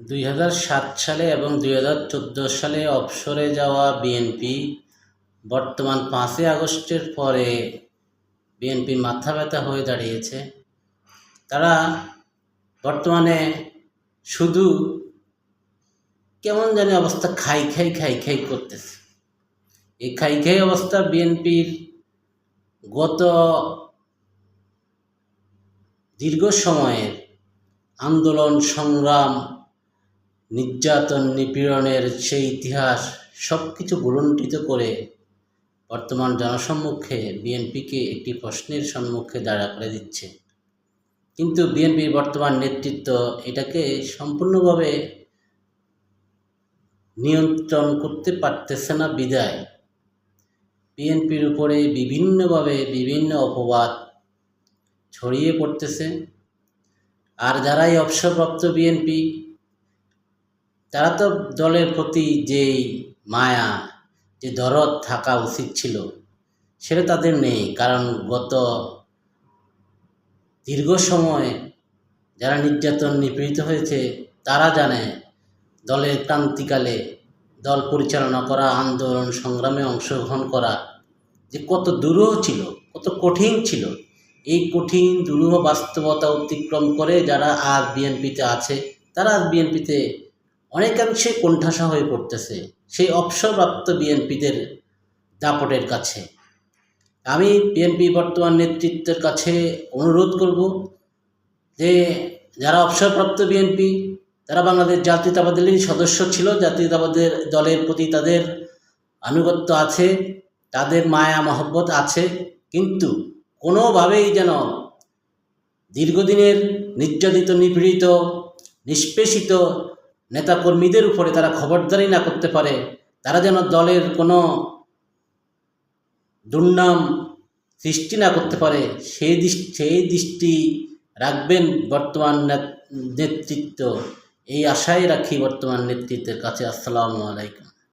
2007 সালে এবং 2014 সালে অবসরে যাওয়া বিএনপি বর্তমান 5ই আগস্টের পরে বিএনপির মাথা ব্যথা হয়ে দাঁড়িয়েছে। তারা বর্তমানে শুধু কেমন জানি অবস্থা খাই খাই করতেছে। এই খাই অবস্থা বিএনপির গত দীর্ঘ সময়ের আন্দোলন সংগ্রাম নির্যাতন নিপীড়নের সেই ইতিহাস সব কিছু গুলণ্ঠিত করে বর্তমান জনসম্মুখে বিএনপিকে একটি প্রশ্নের সম্মুখে দাঁড়া করে দিচ্ছে। কিন্তু বিএনপির বর্তমান নেতৃত্ব এটাকে সম্পূর্ণভাবে নিয়ন্ত্রণ করতে পারতেছে না বিদায় বিএনপির উপরে বিভিন্নভাবে বিভিন্ন অপবাদ ছড়িয়ে পড়তেছে। আর যারাই অবসরপ্রাপ্ত বিএনপি তারা তো দলের প্রতি যেই মায়া যে দরদ থাকা উচিত ছিল সেটা তাদের নেই। কারণ গত দীর্ঘ সময় যারা নির্যাতন নিপীড়িত হয়েছে তারা জানে দলের ক্রান্তিকালে দল পরিচালনা করা আন্দোলন সংগ্রামে অংশগ্রহণ করা যে কত দুরূহ ছিল, কত কঠিন ছিল। এই কঠিন দুরূহ বাস্তবতা অতিক্রম করে যারা আজ বিএনপিতে আছে তারা আজ বিএনপিতে অনেকাংশে কোণঠাসা হয়ে পড়তেছে সেই অবসরপ্রাপ্ত বিএনপিদের দাপটের কাছে। আমি বিএনপি বর্তমান নেতৃত্বের কাছে অনুরোধ করব যে যারা অবসরপ্রাপ্ত বিএনপি তারা বাংলাদেশ জাতীয়তাবাদী সদস্য ছিল, জাতীয়তাবাদের দলের প্রতি তাদের আনুগত্য আছে, তাদের মায়া মহব্বত আছে, কিন্তু কোনোভাবেই যেন দীর্ঘদিনের নির্যাতিত নিপীড়িত নিষ্পেষিত নেতাকর্মীদের উপরে তারা খবরদারি না করতে পারে, তারা যেন দলের কোনো দুর্নাম সৃষ্টি না করতে পারে সেই দৃষ্টি রাখবেন বর্তমান নেতৃত্ব। এই আশাই রাখি বর্তমান নেতৃত্বের কাছে। আসসালামু আলাইকুম।